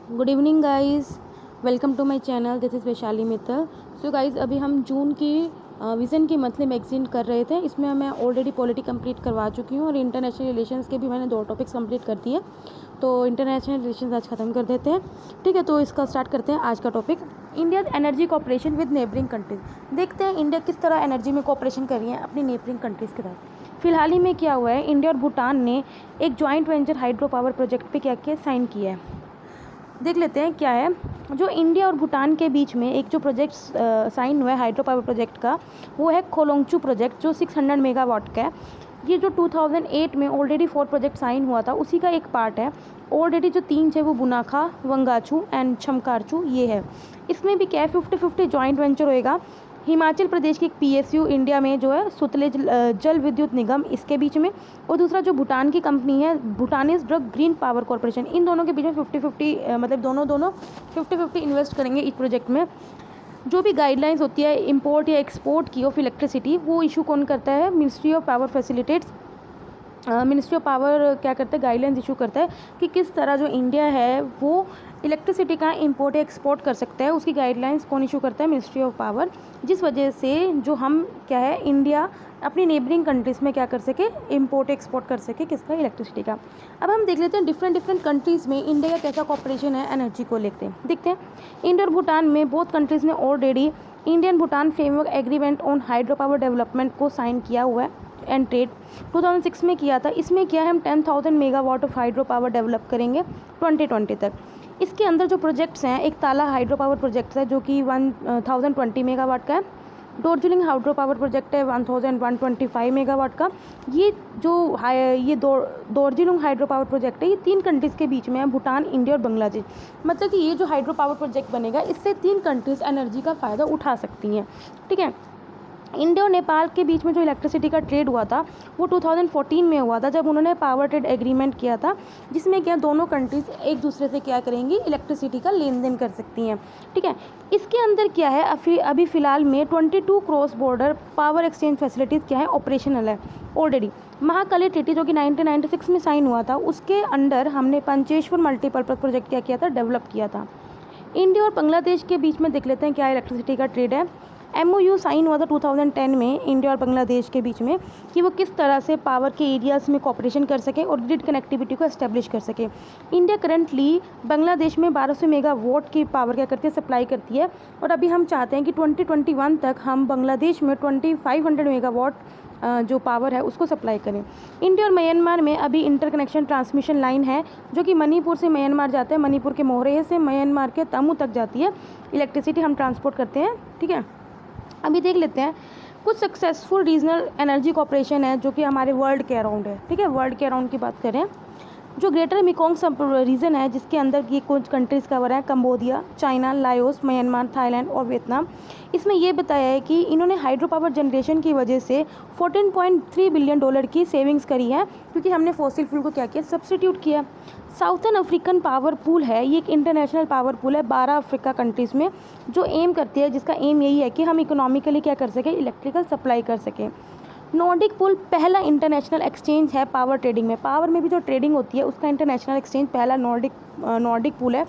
Good evening guys, welcome to my channel. This is Vaishali Mittal. So guys, अभी हम जून की vision की मंथली मैगजीन कर रहे थे। इसमें मैं ऑलरेडी पॉलिटी कंप्लीट करवा चुकी हूँ और इंटरनेशनल रिलेशंस के भी मैंने 2 टॉपिक्स कंप्लीट कर दिए। तो इंटरनेशनल रिलेशंस आज ख़त्म कर देते हैं। ठीक है, तो इसका स्टार्ट करते हैं आज का topic, India energy cooperation with neighbouring countries. देखते हैं इंडिया किस तरह एनर्जी में कॉपरेशन कर रही है अपनी नेबरिंग कंट्रीज़ के साथ। फिलहाल ही में क्या हुआ है, इंडिया और भूटान ने एक joint venture hydro power project पे क्या किया, साइन किया है। देख लेते हैं क्या है। जो इंडिया और भूटान के बीच में एक जो प्रोजेक्ट साइन हुआ है हाइड्रो पावर प्रोजेक्ट का, वो है खोलोंगचू प्रोजेक्ट, जो 600 मेगावाट का है। ये जो 2008 में ऑलरेडी 4 प्रोजेक्ट साइन हुआ था, उसी का एक पार्ट है। ऑलरेडी जो 3 है वो बुनाखा, वंगाचू एंड छमकारचू ये है। इसमें भी क्या है, 50-50 जॉइंट वेंचर होएगा। हिमाचल प्रदेश की एक पीएसयू इंडिया में जो है सुतलेज जल विद्युत निगम, इसके बीच में, और दूसरा जो भूटान की कंपनी है Bhutanese Druk green power corporation, इन दोनों के बीच में 50-50 मतलब दोनों 50-50 इन्वेस्ट करेंगे इस प्रोजेक्ट में। जो भी गाइडलाइंस होती है इंपोर्ट या एक्सपोर्ट की ऑफ इलेक्ट्रिसिटी, वो इशू कौन करता है, ministry of power facilitates. Ministry of power क्या करता है, गाइडलाइंस इशू करता है कि किस तरह जो इंडिया है वो इलेक्ट्रिसिटी का इंपोर्ट या एक्सपोर्ट कर सकता है। उसकी गाइडलाइंस कौन इशू करता है, मिनिस्ट्री ऑफ पावर। जिस वजह से जो हम क्या है, इंडिया अपनी नेबरिंग कंट्रीज़ में क्या कर सके, इंपोर्ट एक्सपोर्ट कर सके किसका, इलेक्ट्रिसिटी का। अब हम देख लेते हैं डिफरेंट कंट्रीज़ में इंडिया का कैसा कॉपरेशन है एनर्जी को लेते देखते हैं। इंडिया और भूटान में बोथ कंट्रीज़ ने already Indian Bhutan framework agreement on hydro power development को साइन किया हुआ है एंड ट्रेड 2006 में किया था। इसमें क्या है, हम 10,000 megawatt of hydro power develop करेंगे 2020 तक। इसके अंदर जो प्रोजेक्ट्स हैं, एक ताला हाइड्रो पावर प्रोजेक्ट है जो कि 1020 मेगावाट का है। डोरजिलिंग हाइड्रो पावर प्रोजेक्ट है 1125 मेगावाट का। ये डोरजिलिंग हाइड्रो पावर प्रोजेक्ट है, ये 3 कंट्रीज़ के बीच में है, भूटान, इंडिया और बांग्लादेश। मतलब कि ये जो हाइड्रो पावर प्रोजेक्ट बनेगा, इससे 3 कंट्रीज़ एनर्जी का फ़ायदा उठा सकती हैं। ठीक है, इंडिया और नेपाल के बीच में जो इलेक्ट्रिसिटी का ट्रेड हुआ था वो 2014 में हुआ था, जब उन्होंने पावर ट्रेड एग्रीमेंट किया था, जिसमें क्या दोनों कंट्रीज एक दूसरे से क्या करेंगी, इलेक्ट्रिसिटी का लेन देन कर सकती हैं। ठीक है, इसके अंदर क्या है, अभी फ़िलहाल में 22 cross border power exchange facilities क्या है, ऑपरेशनल है ऑलरेडी। महाकाली ट्रीटी जो कि 1996 में साइन हुआ था, उसके अंडर हमने पंचेश्वर मल्टीपर्पज़ प्रोजेक्ट क्या किया था, डेवलप किया था। इंडिया और बांग्लादेश के बीच में देख लेते हैं क्या इलेक्ट्रिसिटी का ट्रेड है। MOU साइन हुआ था 2010 में इंडिया और बांग्लादेश के बीच में, कि वो किस तरह से पावर के एरियाज़ में कॉपरेशन कर सकें और ग्रिड कनेक्टिविटी को एस्टेब्लिश कर सके। इंडिया करंटली बांग्लादेश में 1200 मेगावाट की पावर क्या करती है, सप्लाई करती है। और अभी हम चाहते हैं कि 2021 तक हम बांग्लादेश में 2500 मेगावाट जो पावर है उसको सप्लाई करें। इंडिया और म्यांमार में अभी इंटरकनेक्शन ट्रांसमिशन लाइन है जो कि मणिपुर से म्यांमार जाता है, मणिपुर के मोहरे से म्यांमार के तमू तक जाती है, इलेक्ट्रिसिटी हम ट्रांसपोर्ट करते हैं। ठीक है, अभी देख लेते हैं कुछ सक्सेसफुल रीजनल एनर्जी कॉपरेशन है जो कि हमारे वर्ल्ड के अराउंड है। ठीक है, वर्ल्ड के अराउंड की बात करें, जो ग्रेटर मेकोंग सब रीजन है, जिसके अंदर ये कुछ कंट्रीज़ कवर है, Cambodia, China, Laos, Myanmar, Thailand और वियतनाम। इसमें यह बताया है कि इन्होंने हाइड्रो पावर जनरेशन की वजह से $14.3 बिलियन की सेविंग्स करी है, क्योंकि हमने फॉसिल फ्यूल को क्या किया, सब्सटीट्यूट किया। साउथर्न अफ्रीकन पावर पूल है, ये एक इंटरनेशनल पावर पूल है 12 अफ्रीका कंट्रीज़ में, जो एम करती है, जिसका एम यही है कि हम इकोनॉमिकली क्या कर सकें, इलेक्ट्रिकल सप्लाई कर सकें। नॉर्डिक पूल पहला इंटरनेशनल एक्सचेंज है पावर ट्रेडिंग में, पावर में भी जो ट्रेडिंग होती है उसका इंटरनेशनल एक्सचेंज पहला नॉर्डिक पूल है,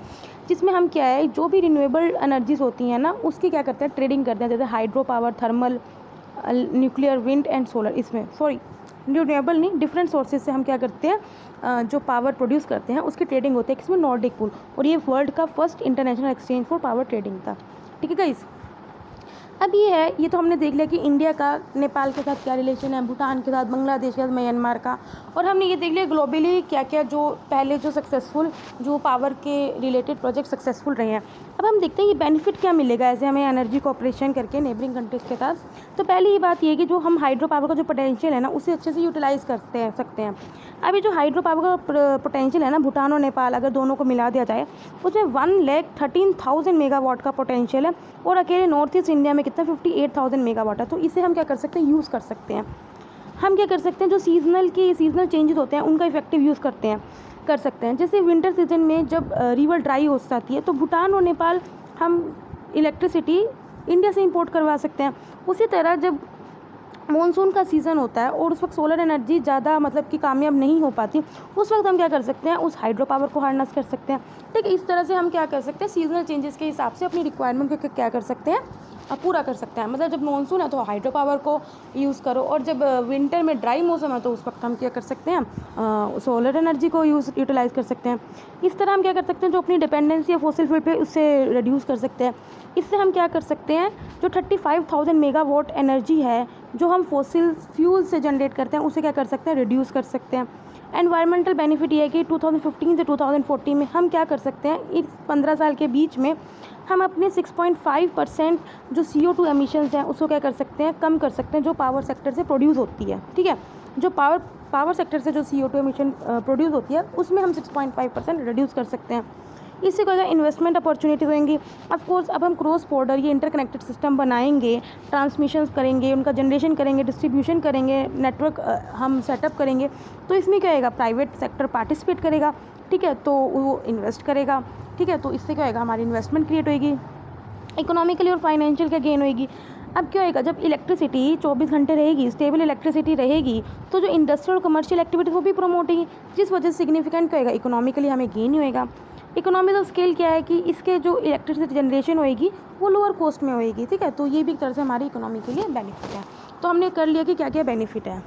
जिसमें हम क्या है, जो भी रिन्यूएबल एनर्जीज होती हैं ना, उसकी क्या करते हैं, ट्रेडिंग करते हैं। जैसे hydro power, thermal, nuclear, wind and solar, इसमें रिन्यूएबल नहीं, डिफरेंट सोर्सेज से हम क्या करते हैं, जो पावर प्रोड्यूस करते हैं उसकी ट्रेडिंग होती है, इसमें नॉर्डिक पूल। और ये वर्ल्ड का first international exchange for power trading था। ठीक है गाइस, अब ये है, ये तो हमने देख लिया कि इंडिया का नेपाल के साथ क्या रिलेशन है, भूटान के साथ, बांग्लादेश के साथ, म्यांमार का। और हमने ये देख लिया ग्लोबली क्या क्या जो पहले जो सक्सेसफुल जो पावर के रिलेटेड प्रोजेक्ट सक्सेसफुल रहे हैं। अब हम देखते हैं ये बेनिफिट क्या मिलेगा ऐसे हमें एनर्जी कॉपरेशन करके नेबरिंग कंट्रीज़ के साथ। तो पहली ये बात ये है कि जो हम हाइड्रो पावर का जो पोटेंशियल है ना, उसे अच्छे से यूटिलाइज़ करते सकते हैं। अभी जो हाइड्रो पावर का पोटेंशियल है ना, भूटान और नेपाल अगर दोनों को मिला दिया जाए, उसमें 1,13,000 मेगावाट का पोटेंशियल है, और अकेले नॉर्थ ईस्ट इंडिया में कितना 58,000 मेगावाट है। तो इसे हम क्या कर सकते हैं, यूज़ कर सकते हैं। हम क्या कर सकते हैं, जो सीजनल चेंजेस होते हैं उनका इफेक्टिव यूज़ कर सकते हैं। जैसे विंटर सीजन में जब रिवर ड्राई हो जाती है, तो भूटान और नेपाल हम इलेक्ट्रिसिटी इंडिया से इंपोर्ट करवा सकते हैं। उसी तरह जब मॉनसून का सीज़न होता है और उस वक्त सोलर एनर्जी ज़्यादा मतलब कि कामयाब नहीं हो पाती, उस वक्त हम क्या कर सकते हैं, उस हाइड्रो पावर को हार्नस कर सकते हैं। ठीक है, इस तरह से हम क्या कर सकते हैं, सीजनल चेंजेस के हिसाब से अपनी रिक्वायरमेंट को क्या कर सकते हैं, पूरा कर सकते हैं। मतलब जब मॉनसून है तो हाइड्रो पावर को यूज़ करो, और जब विंटर में ड्राई मौसम है तो उस वक्त हम क्या कर सकते हैं, सोलर एनर्जी को यूटिलाइज़ कर सकते हैं। इस तरह हम क्या कर सकते हैं, जो अपनी डिपेंडेंसी है फॉसिल फ्यूल पे उससे रिड्यूस कर सकते हैं। इससे हम क्या कर सकते हैं, जो 35,000 मेगावाट एनर्जी है जो हम फॉसिल फ्यूल से जनरेट करते हैं उसे क्या कर सकते हैं, रिड्यूस कर सकते हैं। एनवायरमेंटल बेनिफिट ये है कि 2015 से 2040 में हम क्या कर सकते हैं, इस 15 साल के बीच में हम अपने 6.5% जो CO2 एमिशंस हैं उसको क्या कर सकते हैं, कम कर सकते हैं, जो पावर सेक्टर से प्रोड्यूस होती है। ठीक है, जो पावर सेक्टर से जो CO2 एमिशन प्रोड्यूस होती है उसमें हम 6.5% रिड्यूस कर सकते हैं। इससे क्या होगा, इन्वेस्टमेंट अपॉर्चुनिटीज होंगी। ऑफ कोर्स अब हम क्रॉस बॉर्डर ये इंटरकनेक्टेड सिस्टम बनाएंगे, ट्रांसमिशंस करेंगे, उनका जनरेशन करेंगे, डिस्ट्रीब्यूशन करेंगे, नेटवर्क हम सेटअप करेंगे, तो इसमें क्या होगा, प्राइवेट सेक्टर पार्टिसिपेट करेगा। ठीक है, तो वो इन्वेस्ट करेगा। ठीक है, तो इससे क्या होगा, हमारी इन्वेस्टमेंट क्रिएट होगी, इकोनॉमिकली और फाइनेंशियल क्या गेन होगी। अब क्या होएगा, जब इलेक्ट्रिसिटी 24 घंटे रहेगी, स्टेबल इलेक्ट्रिसिटी रहेगी, तो जो इंडस्ट्रियल और कमर्शियल एक्टिविटीज वो भी प्रमोट होगी, जिस वजह से सिग्निफिकेंट क्या होएगा, इकोनॉमिकली हमें गेन ही होएगा। इकोनॉमीज ऑफ स्केल क्या है कि इसके जो इलेक्ट्रिसिटी जनरेशन होएगी वो लोअर कॉस्ट में होएगी। ठीक है, तो ये भी एक तरह से हमारी इकोनॉमी के लिए बेनिफिट है। तो हमने कर लिया कि क्या क्या बेनिफिट है।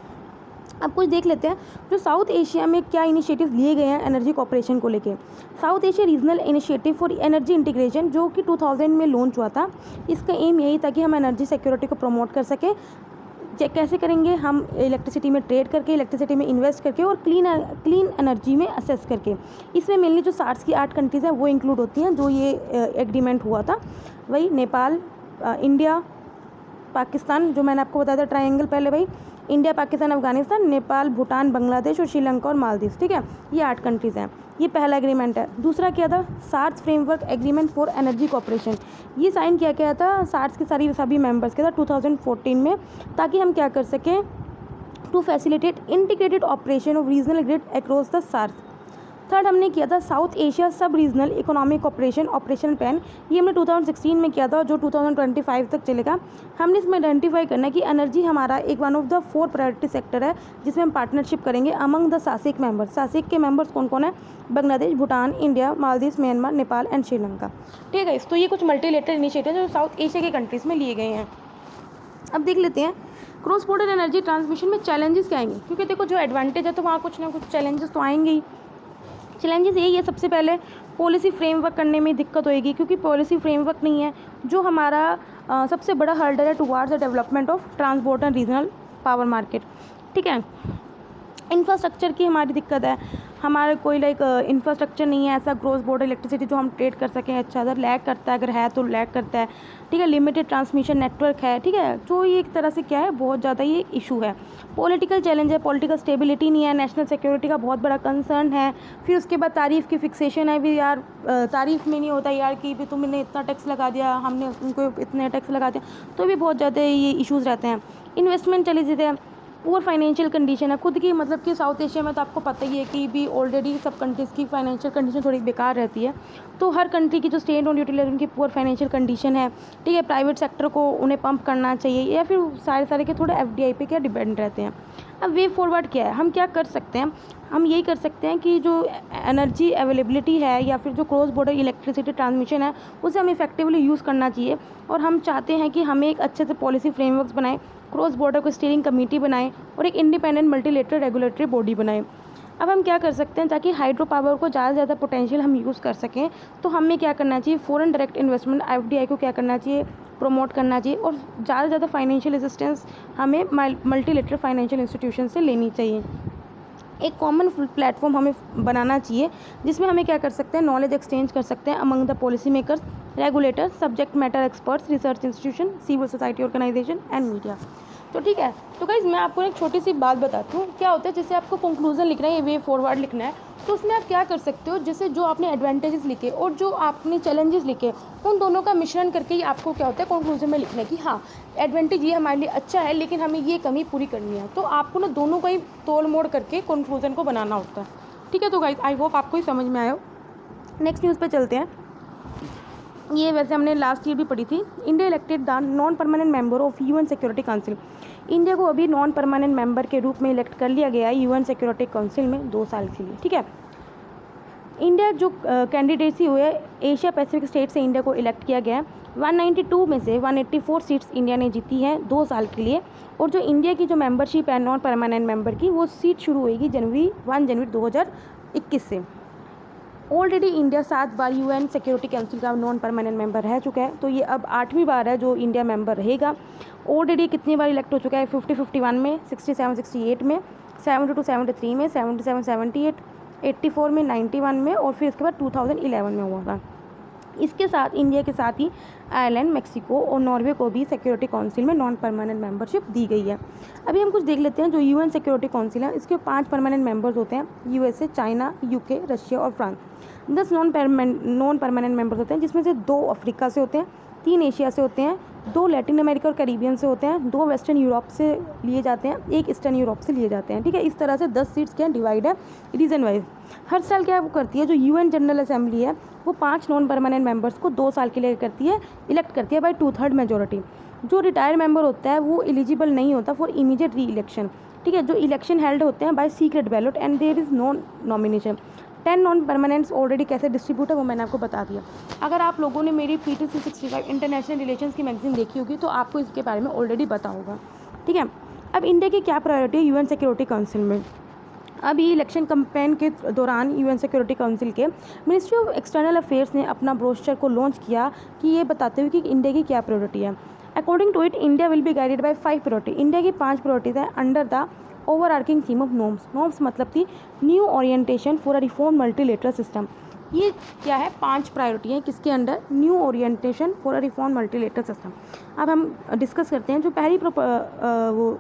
अब कुछ देख लेते हैं जो साउथ एशिया में क्या इनिशिएटिव लिए गए हैं एनर्जी कॉर्पोरेशन को लेके। South Asia regional initiative for energy integration जो कि 2000 में लॉन्च हुआ था। इसका एम यही था कि हम एनर्जी सिक्योरिटी को प्रमोट कर सकें। कैसे करेंगे, हम इलेक्ट्रिसिटी में ट्रेड करके, इलेक्ट्रिसिटी में इन्वेस्ट करके और क्लीन एनर्जी में असेस करके। इसमें मेनली जो सार्स की 8 कंट्रीज़ हैं वो इंक्लूड होती हैं जो ये एग्रीमेंट हुआ था, वही नेपाल, इंडिया, पाकिस्तान, जो मैंने आपको बताया था ट्रायंगल पहले, भाई इंडिया, पाकिस्तान, अफगानिस्तान, नेपाल, भूटान, बांग्लादेश और श्रीलंका और मालदीव। ठीक है, ये 8 कंट्रीज़ हैं। ये पहला एग्रीमेंट है। दूसरा क्या था, SAARC framework agreement for energy corporation. ये साइन किया गया था सार्स के सभी मेंबर्स के साथ 2014 में, ताकि हम क्या कर सकें, to facilitate integrated operation of regional grid across the SAARC. Third हमने किया था South Asia sub regional economic operation plan. ये हमने 2016 में किया था, जो 2025 तक चलेगा। हमने इसमें आइडेंटिफाई करना है कि एनर्जी हमारा एक one of the 4 priority sector है जिसमें हम पार्टनरशिप करेंगे अमंग द सासिक मेंबर्स। सासिक के मेंबर्स कौन कौन है, Bangladesh, Bhutan, India, Maldives, Myanmar, Nepal and Sri Lanka. ठीक है, तो ये कुछ मल्टीलेटरल इनिशिएटिव जो साउथ एशिया के कंट्रीज़ में लिए गए हैं। अब देख लेते हैं क्रॉस बॉर्डर एनर्जी ट्रांसमिशन में चैलेंजेस क्या आएंगे, क्योंकि देखो जो एडवांटेज है तो वहाँ कुछ ना कुछ चैलेंजेस तो आएंगे ही। चैलेंजेस यही है, सबसे पहले पॉलिसी फ्रेमवर्क करने में दिक्कत होएगी, क्योंकि पॉलिसी फ्रेमवर्क नहीं है, जो हमारा सबसे बड़ा हर्डल है towards the development of transport and regional power market. ठीक है, इंफ्रास्ट्रक्चर की हमारी दिक्कत है, हमारे कोई इंफ्रास्ट्रक्चर नहीं है ऐसा क्रॉस बॉर्डर इलेक्ट्रिसिटी जो हम ट्रेड कर सकें। अच्छा, अगर लैग करता है, अगर है तो लैग करता है। ठीक है, लिमिटेड ट्रांसमिशन नेटवर्क है। ठीक है, जो ये एक तरह से क्या है, बहुत ज़्यादा ये इशू है। पॉलिटिकल चैलेंज है, पॉलिटिकल स्टेबिलिटी नहीं है, नेशनल सिक्योरिटी का बहुत बड़ा कंसर्न है। फिर उसके बाद तारीफ़ की फिक्सेशन है भी, यार तारीफ़ में नहीं होता यार कि भी तुमने इतना टैक्स लगा दिया, हमने उनको इतने टैक्स लगा दिया, तो भी बहुत ज़्यादा ये इशूज़ रहते हैं। इन्वेस्टमेंट चली जाते हैं, पुअर फाइनेंशियल कंडीशन है खुद की, मतलब कि साउथ एशिया में तो आपको पता ही है कि भी ऑलरेडी सब कंट्रीज़ की फाइनेंशियल कंडीशन थोड़ी बेकार रहती है। तो हर कंट्री की जो स्टेट और यूटिलिटी उनकी पुअर फाइनेंशियल कंडीशन है। ठीक है, प्राइवेट सेक्टर को उन्हें पंप करना चाहिए, या फिर सारे के थोड़े FDI पे क्या डिपेंड रहते हैं। अब वे फॉरवर्ड क्या है, हम क्या कर सकते हैं, हम यही कर सकते हैं कि जो एनर्जी अवेलेबिलिटी है या फिर जो क्रॉस बॉर्डर इलेक्ट्रिसिटी ट्रांसमिशन है उसे हम इफेक्टिवली यूज़ करना चाहिए। और हम चाहते हैं कि हमें एक अच्छे से पॉलिसी फ्रेमवर्क्स बनाएं, क्रॉस बॉर्डर को स्टीयरिंग कमेटी बनाएं और एक इंडिपेंडेंट मल्टीलेटरल रेगुलेटरी बॉडी बनाएं। अब हम क्या कर सकते हैं, ताकि हाइड्रो पावर को ज़्यादा से ज़्यादा पोटेंशियल हम यूज़ कर सकें, तो हमें क्या करना चाहिए, फॉरेन डायरेक्ट इन्वेस्टमेंट FDI को क्या करना चाहिए, प्रमोट करना चाहिए। और ज़्यादा से ज़्यादा फाइनेंशियल असिस्टेंस हमें मल्टीलेटरल फाइनेंशियल इंस्टीट्यूशन से लेनी चाहिए। एक कॉमन प्लेटफॉर्म हमें बनाना चाहिए जिसमें हमें क्या कर सकते हैं, नॉलेज एक्सचेंज कर सकते हैं among the policy makers, regulators, subject matter experts, research institution, civil society organization and media. तो ठीक है, तो गाइस मैं आपको एक छोटी सी बात बताती हूँ। क्या होता है, जैसे आपको कंक्लूजन लिखना है, ये वे फॉरवर्ड लिखना है, तो उसमें आप क्या कर सकते हो, जैसे जो आपने एडवांटेजेस लिखे और जो आपने चैलेंजेस लिखे उन दोनों का मिश्रण करके ही आपको क्या होता है कंक्लूजन में लिखना है कि हाँ एडवांटेज ये हमारे लिए अच्छा है लेकिन हमें ये कमी पूरी करनी है। तो आपको ना दोनों का ही तोड़ मोड़ करके कंक्लूजन को बनाना होता है। ठीक है, तो गाइस आई होप आपको ही समझ में आया हो। नेक्स्ट न्यूज़ पे चलते हैं। ये वैसे हमने लास्ट ईयर भी पढ़ी थी। India elected the non permanent member of UN security council. India को अभी नॉन परमानेंट मेंबर के रूप में इलेक्ट कर लिया गया है यूएन सिक्योरिटी काउंसिल में 2 साल के लिए, ठीक है। इंडिया जो कैंडिडेसी हुए एशिया पैसिफिक स्टेट से इंडिया को इलेक्ट किया गया है। 192 में से 184 सीट्स इंडिया ने जीती हैं 2 साल के लिए। और जो इंडिया की जो मेंबरशिप है नॉन परमानेंट मेंबर की, वो सीट शुरू होएगी 1 जनवरी 2021 से। ऑलरेडी इंडिया 7 बार यूएन सिक्योरिटी काउंसिल का नॉन परमानेंट मेंबर रह चुका है, तो ये अब 8वीं बार है जो इंडिया मेंबर रहेगा। ऑलरेडी कितनी बार इलेक्ट हो चुका है? 50-51 में, 67-68 में, 72-73 में, 77-78, 84 में, 91 में, और फिर इसके बाद 2011 में हुआ था। इसके साथ इंडिया के साथ ही आयरलैंड, मेक्सिको और नॉर्वे को भी सिक्योरिटी काउंसिल में नॉन परमानेंट मेंबरशिप दी गई है। अभी हम कुछ देख लेते हैं। जो यूएन सिक्योरिटी काउंसिल है, इसके 5 परमानेंट मेंबर्स होते हैं, यूएसए, चाइना, यूके, रशिया और फ्रांस। 10 नॉन परमानेंट मेंबर्स होते हैं, जिसमें से 2 अफ्रीका से होते हैं, 3 एशिया से होते हैं, 2 लैटिन अमेरिका और कैरिबियन से होते हैं, 2 वेस्टर्न यूरोप से लिए जाते हैं, 1 ईस्टर्न यूरोप से लिए जाते हैं, ठीक है। इस तरह से 10 सीट्स क्या डिवाइड है रीजन वाइज। हर साल क्या वो करती है, जो यूएन जनरल असेंबली है, वो 5 नॉन परमानेंट मेंबर्स को 2 साल के लिए करती है, इलेक्ट करती है बाय 2/3 मेजोरिटी। जो रिटायर्ड मेंबर होता है वो एलिजिबल नहीं होता फॉर इमीडिएट री इलेक्शन, ठीक है। जो इलेक्शन हेल्ड होते हैं by secret ballot and there is no nomination. 10 non permanents already कैसे डिस्ट्रीब्यूट है वो मैंने आपको बता दिया। अगर आप लोगों ने मेरी PTC 65 इंटरनेशनल रिलेशंस की मैगजीन देखी होगी तो आपको इसके बारे में ऑलरेडी पता होगा, ठीक है। अब इंडिया की क्या प्रायोरिटी है यूएन सिक्योरिटी काउंसिल में? अभी इलेक्शन कैंपेन के दौरान यूएन सिक्योरिटी काउंसिल के मिनिस्ट्री ऑफ एक्सटर्नल अफेयर्स ने अपना ब्रोशर को लॉन्च किया कि ये बताते हुए कि इंडिया की क्या प्रायोरिटी है। According to it, India will be guided by 5 priority. India की 5 प्रायोरिटीज है under the overarching theme of norms. Norms मतलब the new orientation for a reform multilateral system. ये क्या है? 5 प्रायोरिटी हैं किसके under? New orientation for a reform multilateral system. अब हम डिस्कस करते हैं। जो पहली वो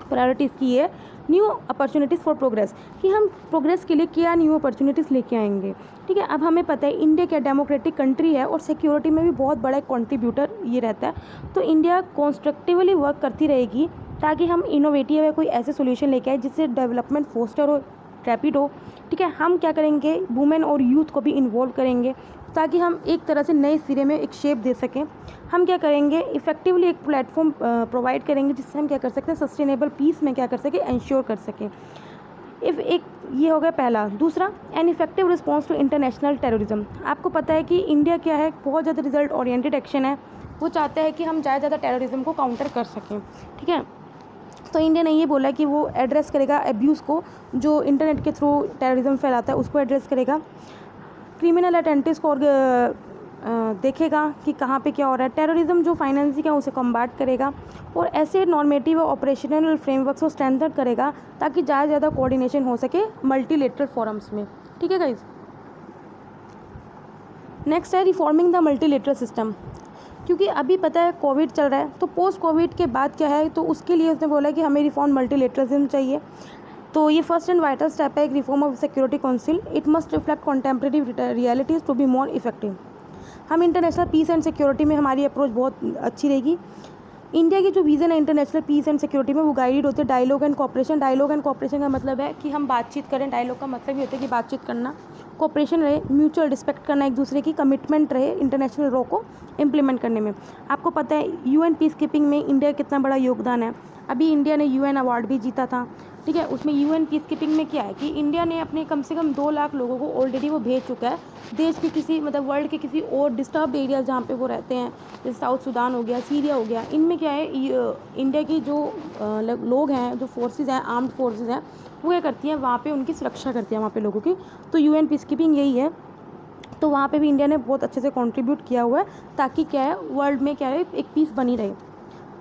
प्रायोरिटी इसकी है न्यू अपॉर्चुनिटीज़ फॉर प्रोग्रेस, कि हम प्रोग्रेस के लिए क्या न्यू अपॉर्चुनिटीज़ लेके आएंगे, ठीक है। अब हमें पता है इंडिया क्या डेमोक्रेटिक कंट्री है और सिक्योरिटी में भी बहुत बड़ा एक कॉन्ट्रीब्यूटर ये रहता है। तो इंडिया कॉन्स्ट्रक्टिवली वर्क करती रहेगी ताकि हम इनोवेटिव है कोई ऐसे सोल्यूशन लेके आए जिससे डेवलपमेंट फोस्टर हो, रैपिड हो, ठीक है। हम क्या करेंगे, वुमेन और यूथ को भी इन्वॉल्व करेंगे ताकि हम एक तरह से नए सिरे में एक शेप दे सकें। हम क्या करेंगे, इफेक्टिवली एक प्लेटफॉर्म प्रोवाइड करेंगे जिससे हम क्या कर सकते हैं, सस्टेनेबल पीस में क्या कर सकें, इंश्योर कर सकें। इफ़ एक ये हो गया पहला। दूसरा, an effective response to international terrorism. आपको पता है कि इंडिया क्या है, बहुत ज़्यादा रिजल्ट ओरिएंटेड एक्शन है। वो चाहता है कि हम ज़्यादा टेररिज्म को काउंटर कर सकें, ठीक है। तो इंडिया ने ये बोला कि वो एड्रेस करेगा एब्यूज़ को, जो इंटरनेट के थ्रू टेररिज्म फैलाता है उसको एड्रेस करेगा। क्रिमिनल अटेंटिव्स को देखेगा कि कहाँ पे क्या हो रहा है। टेररिज्म जो फाइनेंसिंग है उसे कम्बाट करेगा और ऐसे नॉर्मेटिव और ऑपरेशनल फ्रेमवर्क को स्ट्रेंथन करेगा ताकि ज़्यादा कोऑर्डिनेशन हो सके मल्टीलेटरल फोरम्स में, ठीक है गाइस। नेक्स्ट है रिफॉर्मिंग द मल्टीलेटरल सिस्टम। क्योंकि अभी पता है कोविड चल रहा है, तो पोस्ट कोविड के बाद क्या है, तो उसके लिए उसने बोला कि हमें रिफॉर्म मल्टीलेटरलिज्म चाहिए। तो ये फर्स्ट एंड वाइटल स्टेप है एक reform of security council. It must reflect contemporary realities to be more effective. हम इंटरनेशनल पीस एंड सिक्योरिटी में हमारी अप्रोच बहुत अच्छी रहेगी। इंडिया की जो विज़न है इंटरनेशनल पीस एंड सिक्योरिटी में वो गाइडेड होते हैं dialogue and cooperation. Dialogue and cooperation का मतलब है कि हम बातचीत करें। डायलॉग का मतलब ये होता है कि बातचीत करना। कोऑपरेशन रहे, म्यूचुअल रिस्पेक्ट करना, एक दूसरे की कमिटमेंट रहे इंटरनेशनल लॉ को इम्प्लीमेंट करने में। आपको पता है यूएन पीस कीपिंग में इंडिया का कितना बड़ा योगदान है। अभी इंडिया ने यूएन अवार्ड भी जीता था, ठीक है। उसमें यूएन पीस कीपिंग में क्या है कि इंडिया ने अपने कम से कम 2 लाख लोगों को ऑलरेडी वो भेज चुका है देश के किसी मतलब वर्ल्ड के किसी और डिस्टर्ब्ड एरिया जहाँ पे वो रहते हैं, जैसे साउथ सूडान हो गया, सीरिया हो गया। इनमें क्या है, इंडिया की जो लोग हैं, जो फोर्सेस हैं, आर्म्ड फोर्सेस हैं, वो क्या करती हैं, वहाँ पे उनकी सुरक्षा करती है वहाँ पे लोगों की। तो यूएन पीस कीपिंग यही है। तो वहाँ पे भी इंडिया ने बहुत अच्छे से कंट्रीब्यूट किया हुआ है ताकि क्या है वर्ल्ड में क्या है एक पीस बनी रहे।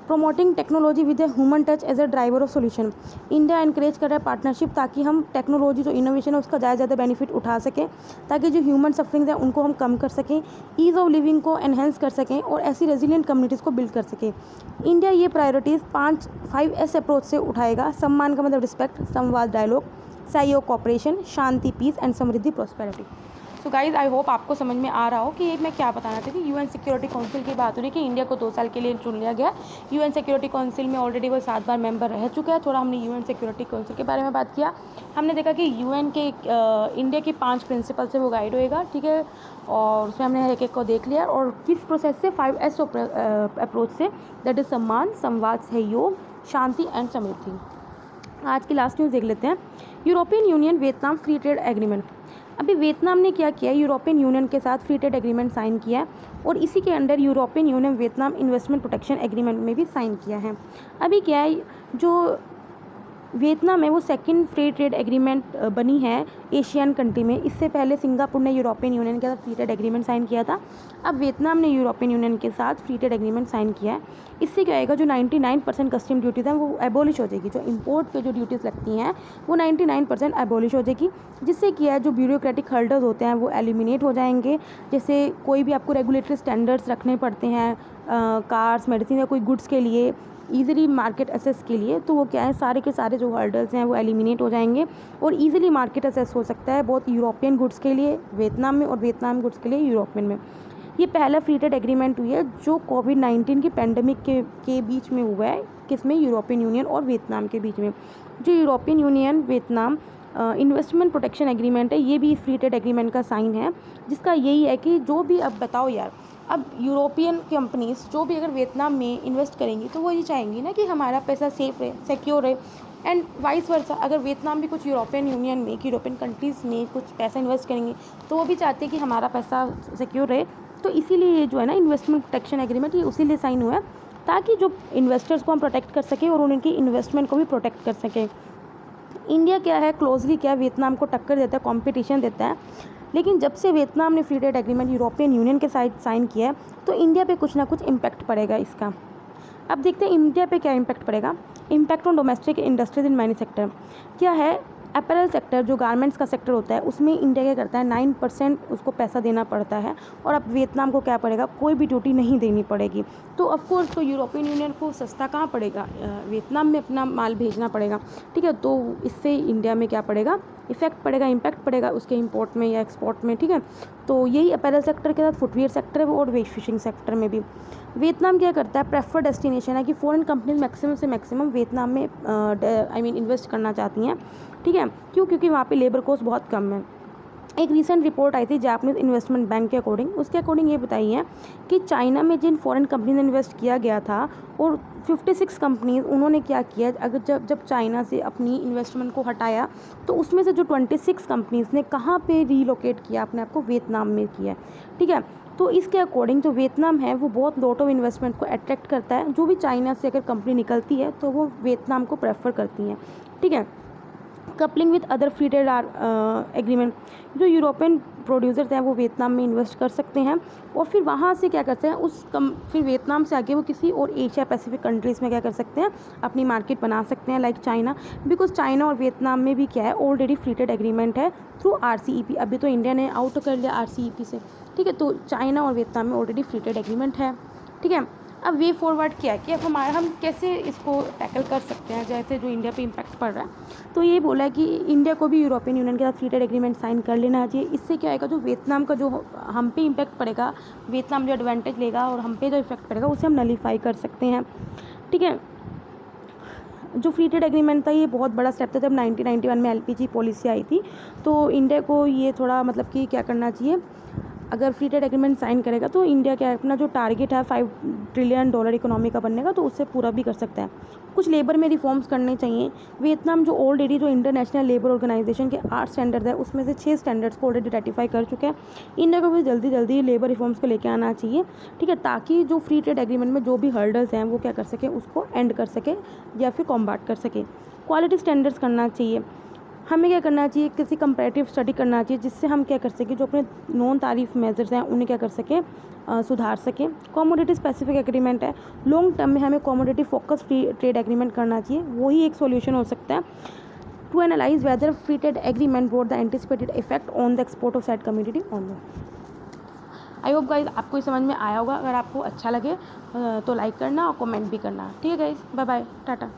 Promoting technology with a human touch as a driver of solution. India encourage कर रहा है पार्टनरशिप ताकि हम टेक्नोलॉजी जो इनोवेशन है उसका ज़्यादा बेनिफिट उठा सकें, ताकि जो ह्यूमन सफरिंग्स हैं उनको हम कम कर सकें, ईज़ ऑफ लिविंग को एनहेंस कर सकें और ऐसी रेजिलियंट कम्युनिटीज़ को बिल्ड कर सकें। इंडिया ये प्रायोरिटीज़ 5S अप्रोच से उठाएगा। सम्मान का मतलब रिस्पेक्ट, संवाद, डायलॉग, सहयोग, कॉपरेशन, शांति, पीस एंड समृद्धि, prosperity. So guys I hope आपको समझ में आ रहा हो कि ये मैं क्या बताना चाहती थी। यूएन सिक्योरिटी काउंसिल की बात हो रही है कि इंडिया को 2 साल के लिए चुन लिया गया। यूएन सिक्योरिटी काउंसिल में ऑलरेडी वो 7 बार मेंबर रह चुका है। थोड़ा हमने यूएन सिक्योरिटी काउंसिल के बारे में बात किया। हमने देखा कि यूएन के इंडिया की 5 प्रिंसिपल से वो गाइड होएगा, ठीक है, और उसमें हमने एक एक को देख लिया। और किस प्रोसेस से 5S अप्रोच से, दैट इज़ सम्मान, संवाद, सहयोग, शांति एंड समृद्धि। आज की लास्ट न्यूज़ देख लेते हैं। European union Vietnam free trade agreement. अभी वियतनाम ने क्या किया है, यूरोपियन यूनियन के साथ फ्री ट्रेड एग्रीमेंट साइन किया है और इसी के under European union Vietnam investment protection agreement में भी साइन किया है। अभी क्या है, जो वियतनाम है वो सेकंड फ्री ट्रेड एग्रीमेंट बनी है एशियन कंट्री में। इससे पहले सिंगापुर ने यूरोपियन यूनियन के साथ फ्री ट्रेड एग्रीमेंट साइन किया था। अब वियतनाम ने यूरोपियन यूनियन के साथ फ्री ट्रेड एग्रीमेंट साइन किया है। इससे क्या होएगा, जो 99% कस्टम ड्यूटीज़ हैं वो एबॉलिश हो जाएगी। जो इंपोर्ट पे जो ड्यूटीज़ लगती हैं वो 99% एबॉलिश हो जाएगी। जिससे क्या है, जो ब्यूरोक्रेटिक हर्डल्स होते हैं वो एलिमिनेट हो जाएंगे। जैसे कोई भी आपको रेगुलेटरी स्टैंडर्ड्स रखने पड़ते हैं कार्स, मेडिसिन या कोई गुड्स के लिए, ईज़िली मार्केट असेस के लिए, तो वो क्या है, सारे के सारे जो हर्डल्स हैं वो एलिमिनेट हो जाएंगे और ईज़िली मार्केट असेस हो सकता है बहुत यूरोपियन गुड्स के लिए वियतनाम में और वियतनाम गुड्स के लिए यूरोपियन में। ये पहला फ्री ट्रेड एग्रीमेंट हुई है जो कोविड-19 की पैंडमिक के बीच में हुआ है। किसमें, यूरोपियन यूनियन और वियतनाम के बीच में। जो European union Vietnam investment protection agreement है, ये भी इस फ्री ट्रेड एग्रीमेंट का साइन है, जिसका यही है कि जो भी, अब बताओ यार, अब यूरोपियन कंपनीज जो भी अगर वियतनाम में इन्वेस्ट करेंगी तो वो ये चाहेंगी ना कि हमारा पैसा सेफ रहे, सिक्योर रहे, एंड वाइस वर्सा। अगर वियतनाम भी कुछ यूरोपियन यूनियन में, यूरोपियन कंट्रीज़ में कुछ पैसा इन्वेस्ट करेंगे तो वो भी चाहते हैं कि हमारा पैसा सिक्योर रहे। तो इसीलिए ये जो है ना इन्वेस्टमेंट प्रोटेक्शन एग्रीमेंट, ये उसी लिए साइन हुआ है ताकि जो इन्वेस्टर्स को हम प्रोटेक्ट कर सकें और उनकी इन्वेस्टमेंट को भी प्रोटेक्ट कर सकें। इंडिया क्या है, क्लोजली क्या है, वियतनाम को टक्कर देता है, कंपटीशन देता है। लेकिन जब से वियतनाम ने free trade agreement European union के साथ साइन किया है तो इंडिया पे कुछ ना कुछ इम्पैक्ट पड़ेगा इसका। अब देखते हैं इंडिया पे क्या इम्पैक्ट पड़ेगा। Impact on domestic industries in many sector. क्या है, अपैरल सेक्टर जो गारमेंट्स का सेक्टर होता है उसमें इंडिया क्या करता है, 9% उसको पैसा देना पड़ता है और अब वियतनाम को क्या पड़ेगा, कोई भी ड्यूटी नहीं देनी पड़ेगी। तो ऑफकोर्स तो यूरोपियन यूनियन को सस्ता कहाँ पड़ेगा, वियतनाम में अपना माल भेजना पड़ेगा, ठीक है। तो इससे इंडिया में क्या पड़ेगा, इफेक्ट पड़ेगा, इम्पैक्ट पड़ेगा उसके इंपोर्ट में या एक्सपोर्ट में, ठीक है। तो यही अपैरल सेक्टर के साथ फुटवियर सेक्टर है और वेज फिशिंग सेक्टर में भी। वियतनाम क्या करता है, प्रेफर्ड डेस्टिनेशन है कि फॉरेन कंपनीज मैक्सिमम से मैक्सिमम वियतनाम में इन्वेस्ट करना चाहती हैं, ठीक है। क्यों, क्योंकि वहाँ पे लेबर कॉस्ट बहुत कम है। एक रीसेंट रिपोर्ट आई थी जापानीज इन्वेस्टमेंट बैंक के अकॉर्डिंग, उसके अकॉर्डिंग ये बताई है कि चाइना में जिन फॉरेन कंपनी ने इन्वेस्ट किया गया था और 56 कंपनीज उन्होंने क्या किया, अगर जब चाइना से अपनी इन्वेस्टमेंट को हटाया तो उसमें से जो 26 कंपनीज ने कहाँ पे रीलोकेट किया अपने आप को, वियतनाम में किया, ठीक है। तो इसके अकॉर्डिंग जो वियतनाम है वो बहुत लॉट ऑफ इन्वेस्टमेंट को अट्रैक्ट करता है। जो भी चाइना से अगर कंपनी निकलती है तो वो वियतनाम को प्रेफर करती हैं, ठीक है। Coupling with other free trade agreement, जो यूरोपियन प्रोड्यूसर्स हैं वो वियतनाम में इन्वेस्ट कर सकते हैं और फिर वहाँ से क्या करते हैं फिर वियतनाम से आगे वो किसी और एशिया पैसिफिक कंट्रीज़ में क्या कर सकते हैं, अपनी मार्केट बना सकते हैं, लाइक चाइना। बिकॉज चाइना और वियतनाम में भी क्या है, ऑलरेडी फ्री ट्रेड एग्रीमेंट है थ्रू RCEP। अभी तो इंडिया ने आउट कर लिया RCEP से, ठीक है। तो चाइना और वियतनाम में ऑलरेडी फ्री ट्रेड एग्रीमेंट है, ठीक है। अब वे फॉरवर्ड क्या है कि अब हम कैसे इसको टैकल कर सकते हैं, जैसे जो इंडिया पे इम्पैक्ट पड़ रहा है। तो ये बोला है कि इंडिया को भी यूरोपियन यूनियन के साथ फ्री ट्रेड एग्रीमेंट साइन कर लेना चाहिए। इससे क्या आएगा, जो वियतनाम का जो हम पे इम्पैक्ट पड़ेगा, वियतनाम जो एडवांटेज लेगा और हम पे जो इफेक्ट पड़ेगा उसे हम नलीफाई कर सकते हैं, ठीक है। जो फ्री ट्रेड एग्रीमेंट था ये बहुत बड़ा स्टेप था। जब 1991 में LPG पॉलिसी आई थी तो इंडिया को ये थोड़ा मतलब कि क्या करना चाहिए, अगर फ्री ट्रेड एग्रीमेंट साइन करेगा तो इंडिया क्या है, अपना जो टारगेट है $5 ट्रिलियन इकोनॉमी का बनने का, तो उससे पूरा भी कर सकता है। कुछ लेबर में रिफॉर्म्स करने चाहिए। वियतनाम जो ऑलरेडी जो इंटरनेशनल लेबर ऑर्गेनाइजेशन के 8 स्टैंडर्ड है उसमें से 6 स्टैंडर्ड्स को ऑलरेडी रेटिफाई कर चुके हैं। इंडिया को भी जल्दी जल्दी लेबर रिफॉर्म्स को लेकर आना चाहिए, ठीक है, ताकि जो फ्री ट्रेड एग्रीमेंट में जो भी हर्डल्स हैं वो क्या कर सके, उसको एंड कर सके या फिर कॉम्बाट कर सके। क्वालिटी स्टैंडर्ड्स करना चाहिए। हमें क्या करना चाहिए, किसी कंपैरेटिव स्टडी करना चाहिए जिससे हम क्या कर सकें, जो अपने नॉन तारीफ मेजर्स हैं उन्हें क्या कर सकें, सुधार सकें। कमोडिटी स्पेसिफिक एग्रीमेंट है, लॉन्ग टर्म में हमें commodity focus free trade agreement करना चाहिए, वही एक सॉल्यूशन हो सकता है। To analyse whether free trade agreement brought the anticipated effect on the export of said community on the. I hope guys आपको ये समझ में आया होगा। अगर आपको अच्छा लगे तो लाइक करना और कमेंट भी करना, ठीक है गाइज। Bye bye, Tata.